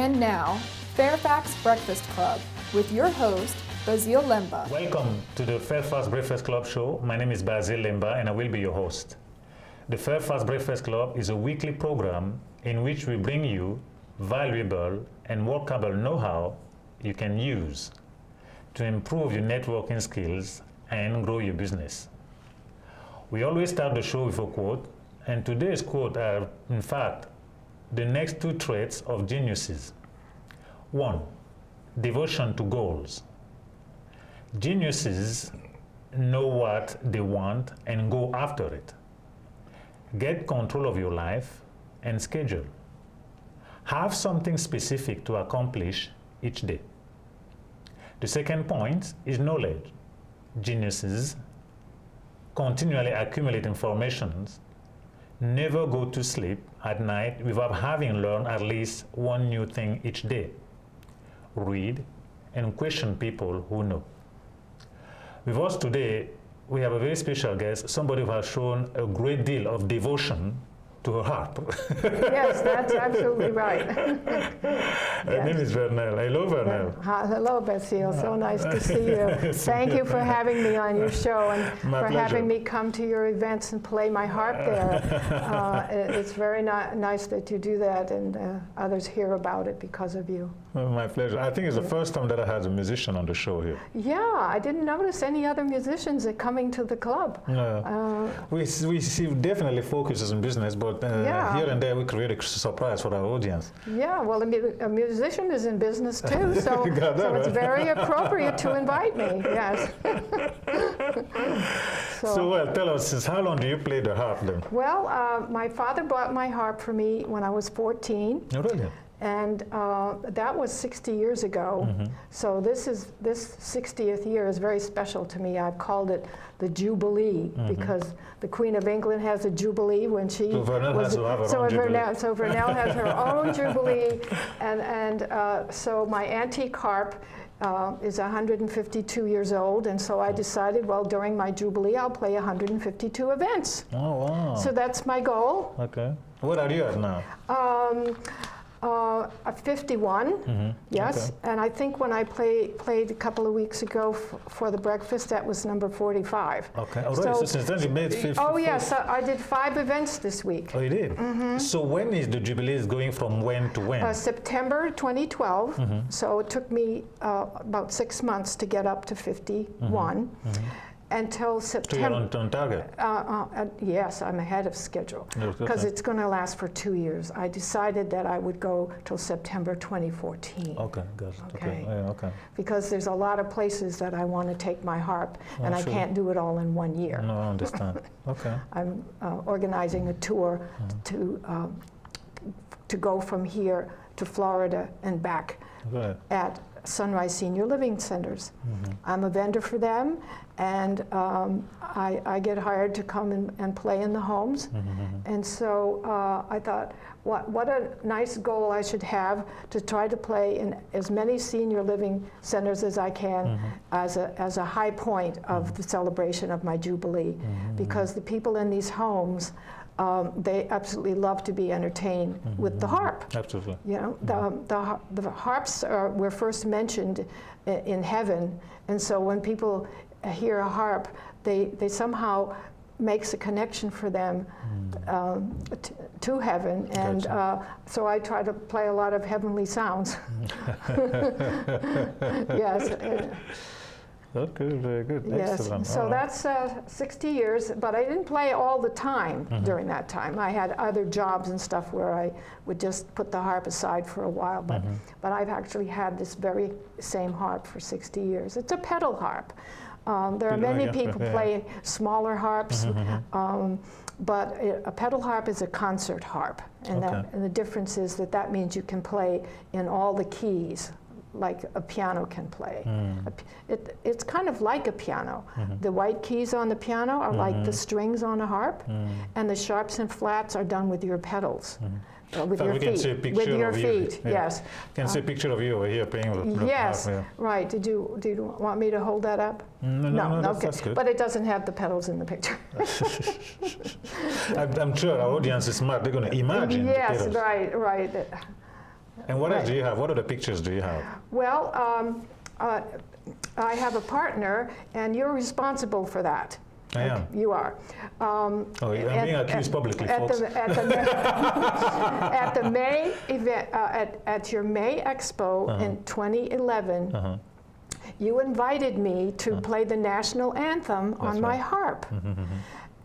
And now, FAIRFAX Breakfast Club with your host, Basil Lemba. Welcome to the FAIRFAX Breakfast Club show. My name is Basil Lemba and I will be your host. The FAIRFAX Breakfast Club is a weekly program in which we bring you valuable and workable know-how you can use to improve your networking skills and grow your business. We always start the show with a quote, and today's quote are, in fact, the next two traits of geniuses. 1. Devotion to goals. Geniuses know what they want and go after it. Get control of your life and schedule. Have something specific to accomplish each day. The second point is knowledge. Geniuses continually accumulate information, never go to sleep at night without having learned at least one new thing each day. Read and question people who know. With us today, we have a very special guest, somebody who has shown a great deal of devotion to her harp. Yes, that's absolutely right. Her name is Vernell. Hello, Vernell. Hello, Basil. So nice to see you. Thank you for having me on your show and My for pleasure. having me come to your events and play my harp there. It's very nice that you do that, and others hear about it because of you. My pleasure. I think it's the first time that I had a musician on the show here. Yeah, I didn't notice any other musicians coming to the club. We definitely focus on business, but here and there we create a surprise for our audience. Yeah, well, a musician is in business too, so it's very appropriate to invite me, yes. So, tell us, since how long do you play the harp then? Well, my father bought my harp for me when I was 14. Oh, really? And that was 60 years ago. Mm-hmm. So this 60th year is very special to me. I've called it the Jubilee because the Queen of England has a Jubilee when she So Vernell has to have her own Jubilee. So Vernell has her own Jubilee, and so my antique harp is 152 years old, and so I decided, well, during my Jubilee, I'll play 152 events. Oh, wow. So that's my goal. Okay. What are you at now? 51, yes, Okay. and I think when I played a couple of weeks ago for the breakfast, that was number 45. Okay, all right, so since then you made 50. Oh yes, I did 5 events this week. Oh, you did? So when is the Jubilee going from when to when? September 2012, so it took me about 6 months to get up to 51. Until September. So you're on target? Yes, I'm ahead of schedule because it's going to last for 2 years. I decided that I would go till September 2014. Okay, got it. Okay. Yeah, okay. Because there's a lot of places that I want to take my harp, and I sure. can't do it all in 1 year. No, I understand. Okay. I'm organizing a tour to go from here to Florida and back Right. at Sunrise Senior Living Centers. I'm a vendor for them, and I get hired to come and play in the homes. And so I thought, what a nice goal I should have to try to play in as many senior living centers as I can as a high point of the celebration of my Jubilee. Because the people in these homes, they absolutely love to be entertained with the harp. Absolutely. You know, the harps were first mentioned in heaven, and so when people hear a harp, they somehow makes a connection for them to heaven, and so I try to play a lot of heavenly sounds. Yes. Okay, very good. Yes, Excellent. so that's 60 years, but I didn't play all the time during that time. I had other jobs and stuff where I would just put the harp aside for a while, but I've actually had this very same harp for 60 years. It's a pedal harp. There are many people play smaller harps, but a pedal harp is a concert harp, and, and the difference is that means you can play in all the keys, like a piano can play. It's kind of like a piano. The white keys on the piano are like the strings on a harp, and the sharps and flats are done with your pedals. With your feet. With your feet, yes. Can see a picture of you over here playing with the yes, harp, right. Do you want me to hold that up? No, okay. That's good. But it doesn't have the pedals in the picture. I'm sure our audience is smart. They're going to imagine yes, the pedals. right. And what else Right. do you have? What other pictures do you have? Well, I have a partner, and you're responsible for that. I am. You are. I'm being accused publicly, folks. At the May event, at your May Expo in 2011, you invited me to play the national anthem on my harp.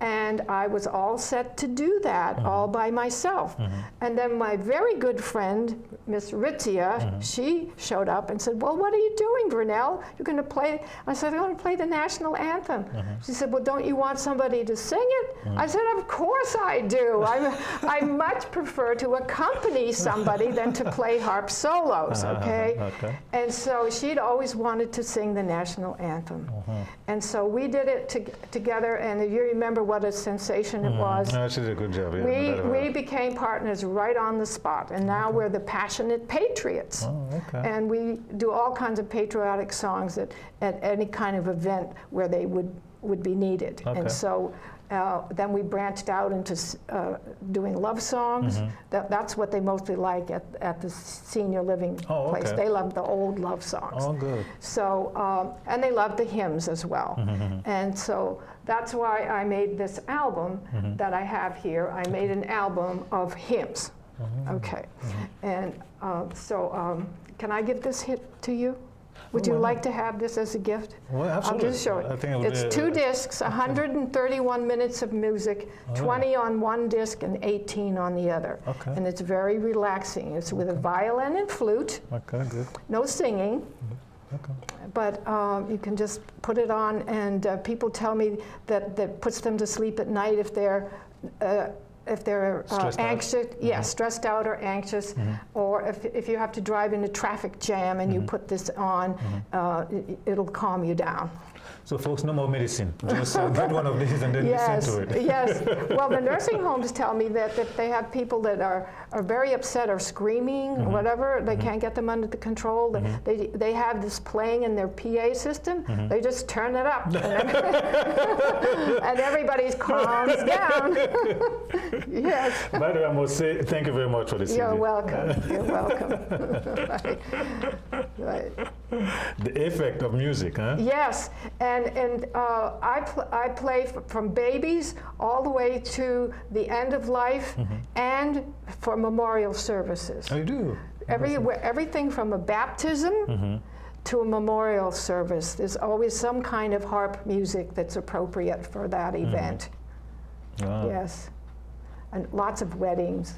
And I was all set to do that all by myself. And then my very good friend, Miss Ritzia, she showed up and said, well, what are you doing, Vernell? You're going to play? I said, I'm going to play the national anthem. She said, well, don't you want somebody to sing it? I said, of course I do. I much prefer to accompany somebody than to play harp solos, okay? And so she'd always wanted to sing the national anthem. And so we did it together, and if you remember what a sensation it was. No, she did a good job. Yeah, we became partners right on the spot, and now we're the Passionate Patriots. Oh, okay. And we do all kinds of patriotic songs at any kind of event where they would be needed. Okay. And so then we branched out into doing love songs. That's what they mostly like at the senior living place. They love the old love songs. Oh, good. So, and they love the hymns as well. And so that's why I made this album that I have here. I made an album of hymns. Okay. And can I give this hit to you? Would you like to have this as a gift? Well, absolutely. I'll just show it. I think it would It's 2 discs, 131 minutes of music, 20 on one disc and 18 on the other. Okay. And it's very relaxing. It's with a violin and flute. Okay, good. No singing. Okay. But you can just put it on, and people tell me that puts them to sleep at night if they're anxious, stressed out or anxious, or if you have to drive in a traffic jam and you put this on, it'll calm you down. So folks, no more medicine. Just get one of these and then listen to it. Yes. Well, the nursing homes tell me that if they have people that are very upset or screaming or whatever, they can't get them under the control. They have this playing in their PA system. They just turn it up, and everybody calms down. Yes. By the way, I must say thank you very much for this. You're welcome. You're welcome. Right. The effect of music, huh? Yes, and I play from babies all the way to the end of life, and for memorial services. Oh, you do? Everything from a baptism to a memorial service. There's always some kind of harp music that's appropriate for that event. Wow. Yes, and lots of weddings,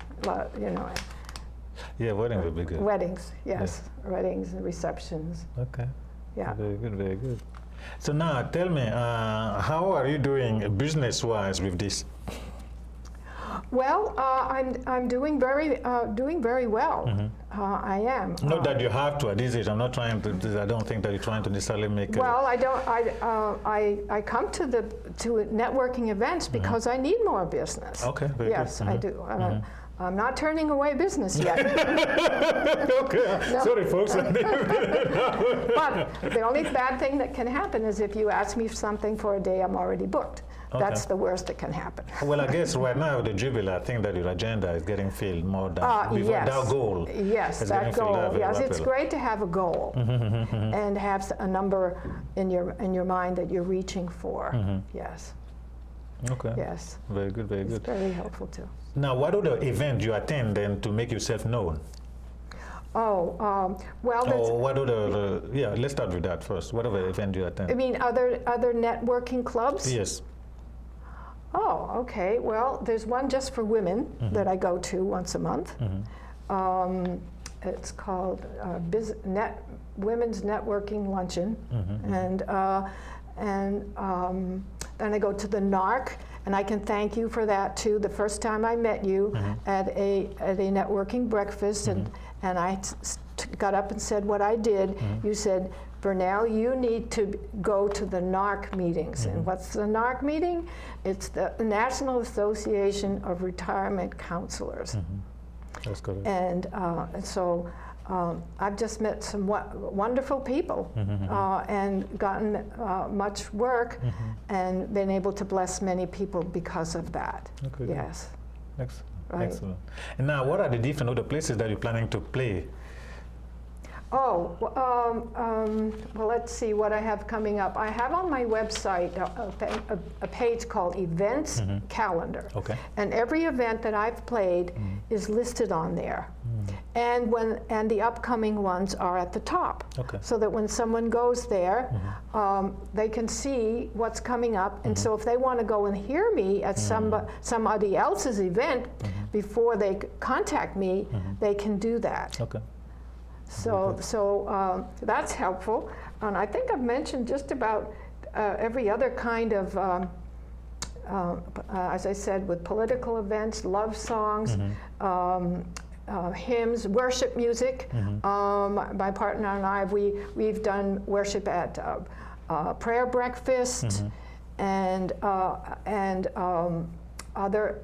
you know. Yeah, weddings would be good. Weddings, yes, weddings and receptions. Okay. Yeah. Very good, very good. So now, tell me, how are you doing business-wise with this? Well, I'm doing very well. I am. Not that you have to at this age. I'm not trying to. I don't think that you're trying to necessarily make. Well, I don't. I come to networking events because I need more business. Okay. Very yes, good. I do. I'm not turning away business yet. Okay. No. Sorry, folks. But the only bad thing that can happen is if you ask me for something for a day I'm already booked. Okay. That's the worst that can happen. Well, I guess right now with the Jubilee, I think that your agenda is getting filled more than Yes. that goal. Yes, that goal. Yes, it's great to have a goal and have a number in your mind that you're reaching for. Yes. Okay. Yes. Very good. Very good. It's very helpful too. Now, what other event you attend then to make yourself known? Well, Or what other? Yeah, let's start with that first. What other event do you attend? I mean, other networking clubs? Yes. Oh, okay. Well, there's one just for women that I go to once a month. It's called Women's Networking Luncheon, and then I go to the NARC, and I can thank you for that too. The first time I met you at a networking breakfast, and I got up and said what I did. You said, Vernell, you need to go to the NARC meetings. And what's the NARC meeting? It's the National Association of Retirement Counselors. That's good. And so I've just met some wonderful people and gotten much work and been able to bless many people because of that. Okay, yes. Excellent. Right. Excellent. And now, what are the different other places that you're planning to play? Oh, well, let's see what I have coming up. I have on my website a page called Events Calendar. Okay. And every event that I've played is listed on there. And the upcoming ones are at the top. Okay. So that when someone goes there, they can see what's coming up. And so if they want to go and hear me at somebody else's event before they contact me, they can do that. Okay. So that's helpful. And I think I've mentioned just about every other kind of, as I said, with political events, love songs, hymns, worship music. My partner and I, we've done worship at prayer breakfast and other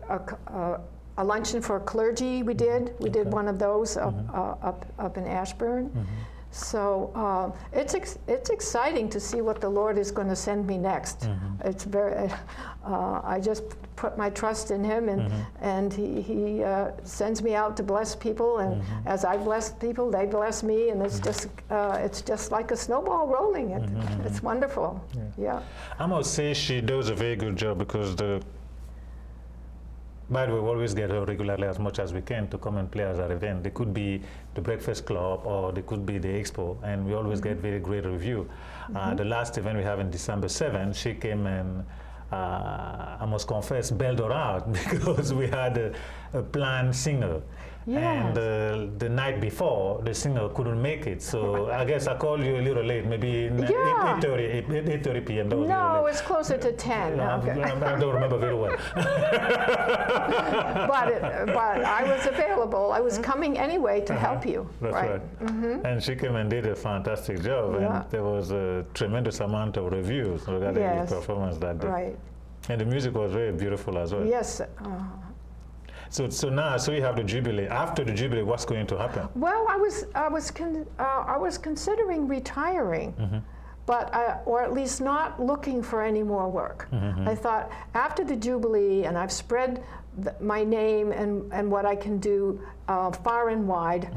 a luncheon for clergy. We did one of those up in Ashburn. So it's exciting to see what the Lord is going to send me next. It's very. I just put my trust in Him, and He sends me out to bless people. And as I bless people, they bless me, and it's just like a snowball rolling. It's wonderful. Yeah. I must say she does a very good job because by the way, we always get her regularly as much as we can to come and play at our event. They could be the Breakfast Club or they could be the Expo, and we always get very great review. The last event we have in December 7th, she came and I must confess, bailed her out because we had a planned singer. Yes. And the night before, the singer couldn't make it. So I guess I called you a little late, maybe 8:30 p.m. No, it was closer to 10. Okay. I don't remember very well. But I was available. I was coming anyway to help you. That's right. And she came and did a fantastic job. And there was a tremendous amount of reviews regarding the performance that day. Right. And the music was very beautiful as well. Yes. So now you have the Jubilee. After the Jubilee, what's going to happen? Well, I was considering retiring, but or at least not looking for any more work. I thought after the Jubilee, and I've spread my name and what I can do far and wide.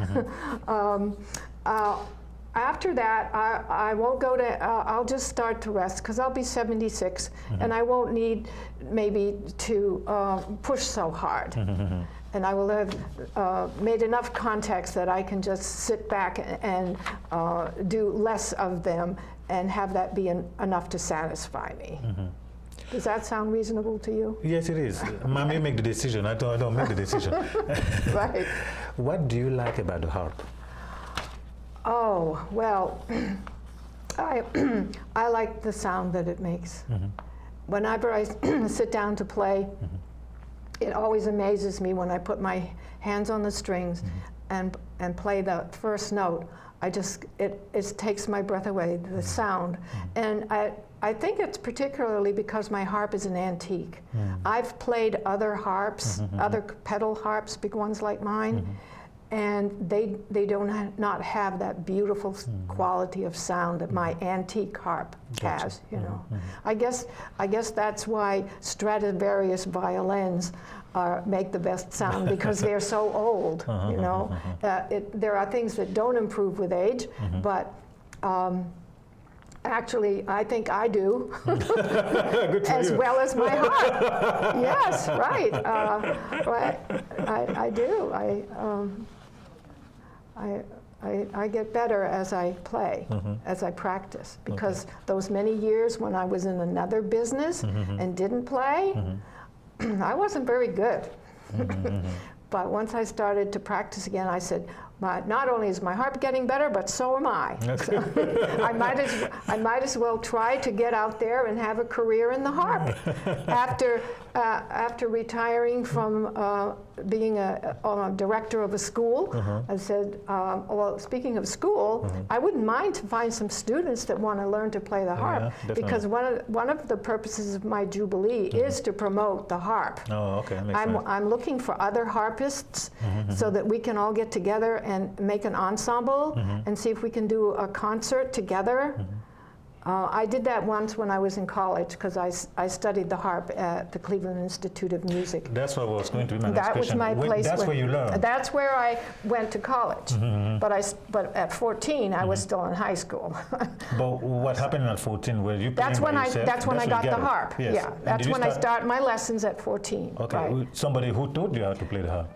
After that, I won't go to, I'll just start to rest because I'll be 76 and I won't need maybe to push so hard. And I will have made enough contacts that I can just sit back and do less of them and have that be enough to satisfy me. Does that sound reasonable to you? Yes, it is. Mommy make the decision. I don't make the decision. Right. What do you like about the harp? Oh, well, I like the sound that it makes. Whenever I sit down to play, it always amazes me when I put my hands on the strings and play the first note. It takes my breath away, the sound. And I think it's particularly because my harp is an antique. I've played other harps, other pedal harps, big ones like mine, and they do not have that beautiful quality of sound that my antique harp has. You know, I guess that's why Stradivarius violins make the best sound because they're so old. You know, there are things that don't improve with age, but. Actually, I think I do, as well as my harp. Yes, right. I do. I get better as I play, as I practice, because those many years when I was in another business and didn't play, I wasn't very good. But once I started to practice again, I said, not only is my harp getting better, but so am I. So I might as well try to get out there and have a career in the harp. After retiring from being a director of a school, I said, well, speaking of school, I wouldn't mind to find some students that want to learn to play the harp, because one of the purposes of my Jubilee is to promote the harp. Oh, okay. Makes sense. I'm looking for other harpists so that we can all get together and make an ensemble and see if we can do a concert together. I did that once when I was in college because I studied the harp at the Cleveland Institute of Music. That's what was going to be my next That question. was my place. That's where you learned. That's where I went to college. But at 14, I was still in high school. But what happened at 14? Were you playing by yourself? That's when I got the harp. Yes. Yeah, that's when I started my lessons at 14. Okay, right. Somebody who taught you how to play the harp?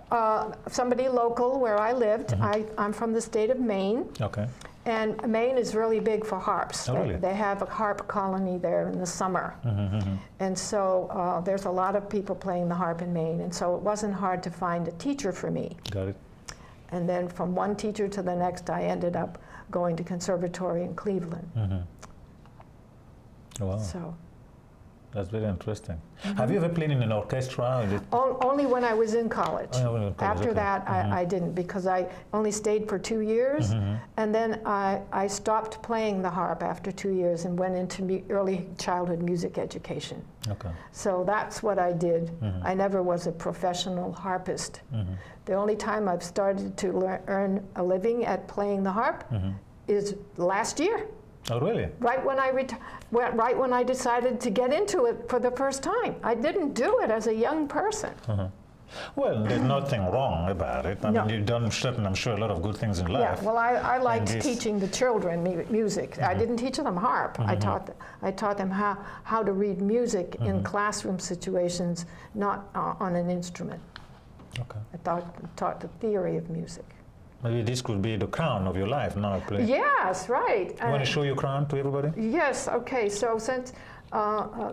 Somebody local where I lived. I'm from the state of Maine. Okay. And Maine is really big for harps. Oh, really? They have a harp colony there in the summer. And so there's a lot of people playing the harp in Maine. And so it wasn't hard to find a teacher for me. Got it. And then from one teacher to the next, I ended up going to conservatory in Cleveland. Wow. So. That's very interesting. Have you ever played in an orchestra? Only when I was in college. After okay. that, I didn't, because I only stayed for 2 years, and then I stopped playing the harp after 2 years and went into early childhood music education. Okay. So that's what I did. I never was a professional harpist. The only time I've started to earn a living at playing the harp is last year. Oh, really? Right when I decided to get into it for the first time. I didn't do it as a young person. Well, there's nothing wrong about it. I mean, you've done, I'm sure, a lot of good things in life. Yeah, well, I liked teaching the children music. I didn't teach them harp. I taught them how to read music in classroom situations, not on an instrument. Okay. I taught the theory of music. Maybe this could be the crown of your life now. Yes, right. You want to show your crown to everybody? Yes, okay. So since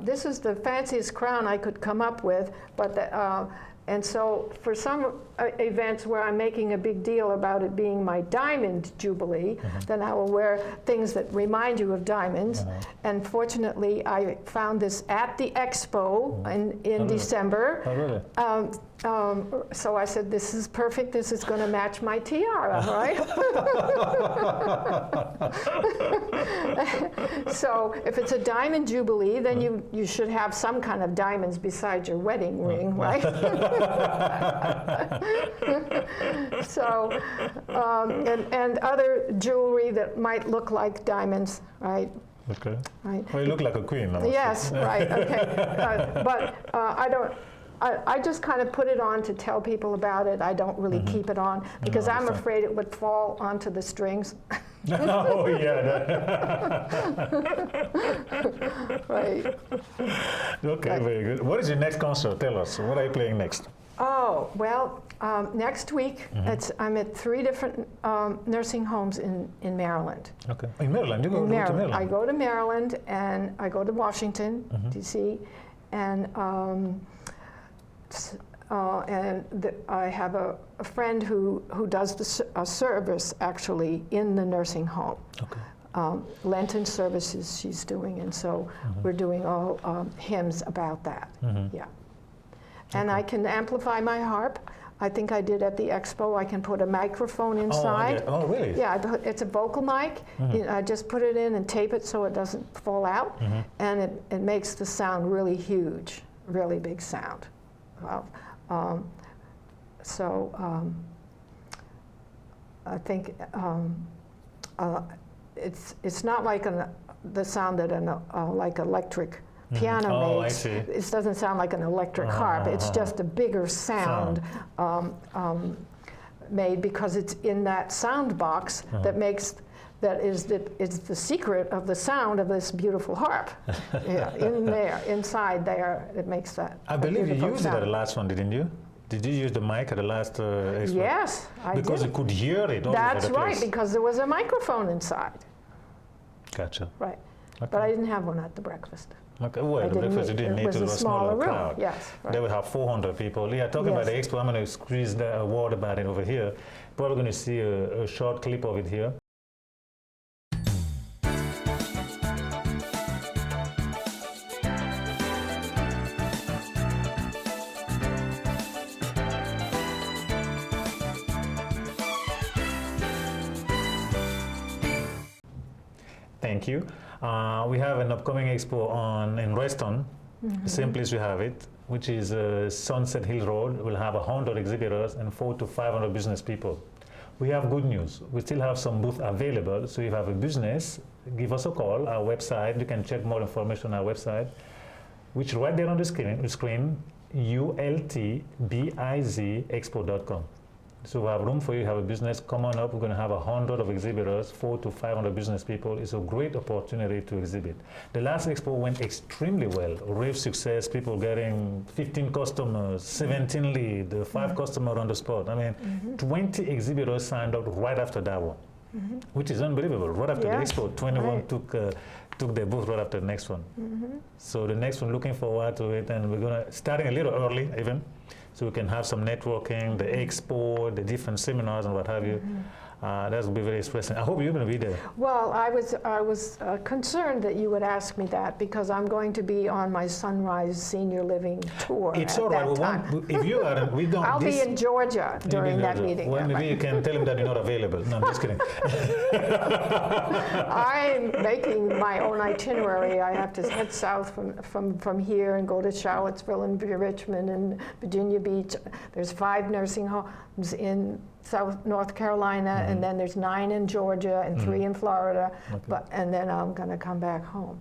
this is the fanciest crown I could come up with, but and so for some events where I'm making a big deal about it being my diamond jubilee, then I will wear things that remind you of diamonds. And fortunately, I found this at the expo in December. Oh, really? So I said, this is perfect. This is going to match my tiara, right? So if it's a diamond jubilee, then you should have some kind of diamonds besides your wedding ring, right? So, and other jewelry that might look like diamonds, right? Okay. Right. Well, you look like a queen. Yes, right, okay. But I don't, I just kind of put it on to tell people about it. I don't really keep it on because I'm afraid it would fall onto the strings. Oh, yeah. Right. Okay, very good. What is your next concert? Tell us. What are you playing next? Oh, well, next week, I'm at 3 different nursing homes in Maryland. Okay. In Maryland? You go to Maryland? I go to Maryland, and I go to Washington, D.C., and I have a friend who does a service, actually, in the nursing home. Okay. Lenten services she's doing, and so we're doing all hymns about that. Yeah. And I can amplify my harp. I think I did at the expo. I can put a microphone inside. Oh, really? Yeah, it's a vocal mic. I just put it in and tape it so it doesn't fall out. And it makes the sound really huge, really big sound. I think it's not like the sound that like electric piano makes. I see. It doesn't sound like an electric harp. It's just a bigger sound made because it's in that sound box that is the secret of the sound of this beautiful harp. Yeah, inside there, it makes that. I believe you used sound. it at the last one, didn't you? Did you use the mic at the last expo? Yes, I did. Because you could hear it all That's over the right, place. because there was a microphone inside. Gotcha. Right. Okay. But I didn't have one at the breakfast. Okay. Well, the breakfast you didn't need to. It was a smaller room. crowd. Yes. Right. They will have 400 people. Yeah, talking about the expo, I'm going to squeeze the word about it over here. Probably going to see a short clip of it here. Thank you. We have an upcoming expo in Reston, the same place we have it, which is Sunset Hill Road. We'll have 100 exhibitors and 400 to 500 business people. we have good news. We still have some booths available. So if you have a business, give us a call. Our website, you can check more information on our website, which right there on the screen, ultbizexpo.com. So we have room for you. You have a business, come on up. We're going to have 100 of exhibitors, 400 to 500 business people. It's a great opportunity to exhibit. The last expo went extremely well. Rave success, people getting 15 customers, 17 leads, 5 customers on the spot. I mean, 20 exhibitors signed up right after that one, which is unbelievable. Right after the expo, 21 took their booth right after the next one. So the next one, looking forward to it, and we're going to, starting a little early even, so we can have some networking, the expo, the different seminars and what have you. That will be very expressive. I hope you're going to be there. Well, I was concerned that you would ask me that because I'm going to be on my Sunrise Senior Living tour. It's all right. If you are, we don't. I'll be in Georgia during that meeting. Well, maybe you can tell him that you're not available. No, I'm just kidding. I'm making my own itinerary. I have to head south from here and go to Charlottesville and Richmond and Virginia Beach. There's 5 nursing homes in South North Carolina, and then there's 9 in Georgia and 3 in Florida, and then I'm going to come back home.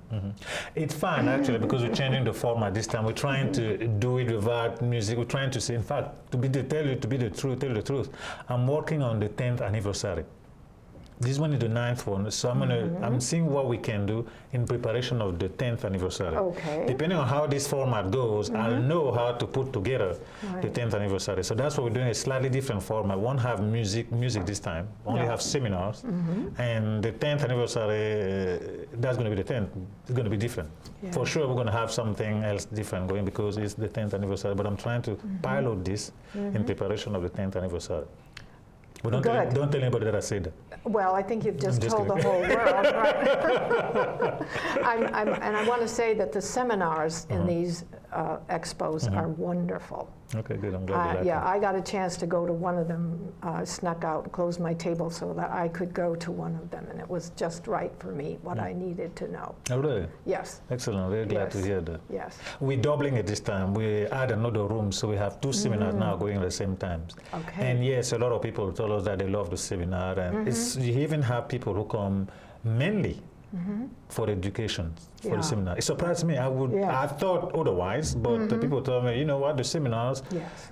It's fun actually because we're changing the format this time. We're trying to do it without music. We're trying to say, in fact, tell you the truth. I'm working on the 10th anniversary. This one is the 9th one, so I'm seeing what we can do in preparation of the 10th anniversary. Okay. Depending on how this format goes, I'll know how to put together the 10th anniversary. So that's what we're doing, a slightly different format. Won't have music this time, only have seminars. And the 10th anniversary, that's going to be the 10th. It's going to be different. Yeah. For sure, we're going to have something else different going because it's the 10th anniversary, but I'm trying to pilot this in preparation of the 10th anniversary. But don't tell anybody that I said that. Well, I think you've just told the whole world, right? And I want to say that the seminars in these expos are wonderful. Okay, good. I'm glad you like I got a chance to go to one of them, snuck out and closed my table so that I could go to one of them, and it was just right for me, what I needed to know. Oh, really? Yes. Excellent. Very glad to hear that. Yes. We're doubling it this time. We add another room, so we have 2 seminars now going at the same time. Okay. And yes, a lot of people told us that they love the seminar, and you even have people who come mainly for education, for the seminar. It surprised me. I thought otherwise, but the people told me, you know what, the seminars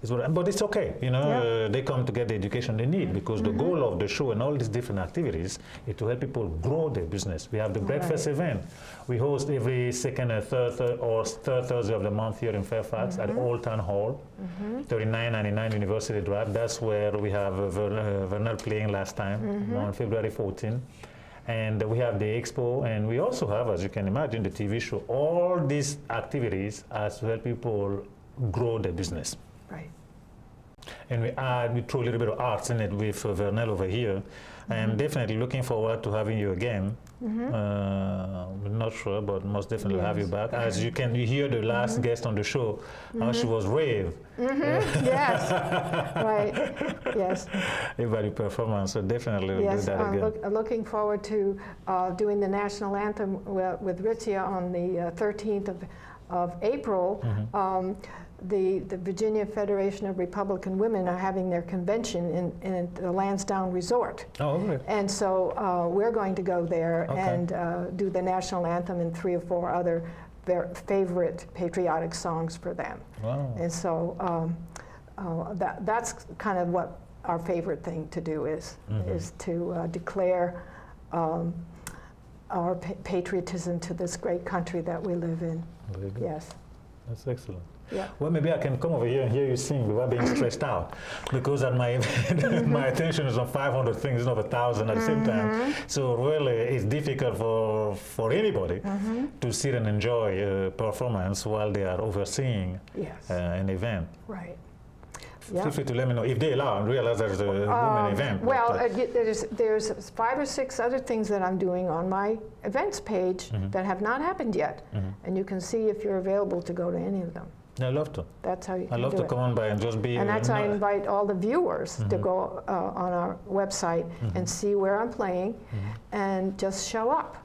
is what, but it's okay. You know, they come to get the education they need because the goal of the show and all these different activities is to help people grow their business. We have the breakfast event. We host every second and third Thursday of the month here in Fairfax at Old Town Hall, 3999 University Drive. That's where we have Vernell playing last time on February 14. And we have the expo, and we also have, as you can imagine, the TV show. All these activities as to help people grow their business. Right. And we throw a little bit of arts in it with Vernell over here. I am definitely looking forward to having you again. I'm not sure, but most definitely have you back. As you hear the last guest on the show, how she was rave. Yes, right, yes. Everybody performance, so definitely we'll do that again. Looking forward to doing the national anthem with Ritzia on the 13th of April. The Virginia Federation of Republican Women are having their convention in the Lansdowne Resort. Oh, okay. And so we're going to go there and do the national anthem and 3 or 4 other their favorite patriotic songs for them. Wow. And so that's kind of what our favorite thing to do is to declare our patriotism to this great country that we live in. Very good. Yes. That's excellent. Yeah. Well, maybe I can come over here and hear you sing without being stressed out, because at my my attention is on 500 things, not 1,000 at the same time. So really, it's difficult for anybody to sit and enjoy a performance while they are overseeing an event. Right. Feel free to let me know if they allow and realize there's a women event. Well, there's 5 or 6 other things that I'm doing on my events page that have not happened yet, and you can see if you're available to go to any of them. I love to. That's how you I can love do to it. come on by and just be. And that's I no- invite all the viewers to go on our website and see where I'm playing and just show up.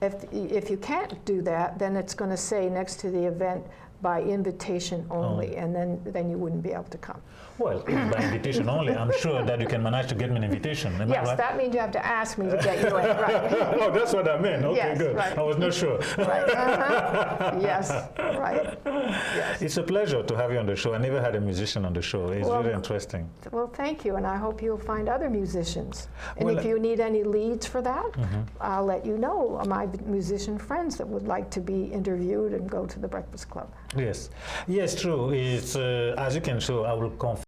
If you can't do that, then it's going to say next to the event by invitation only, and then you wouldn't be able to come. Well, if by invitation only, I'm sure that you can manage to get me an invitation. Am I Yes, right? that means you have to ask me to get you in, right? Oh, that's what I meant. Okay, Yes, good. right. I was not sure. Right, yes, right, yes. It's a pleasure to have you on the show. I never had a musician on the show. It's Well, really interesting. Well, thank you, and I hope you'll find other musicians. And Well, if you need any leads for that, I'll let you know my musician friends that would like to be interviewed and go to the Breakfast Club. Yes, yes, true. It's as you can show. I will confirm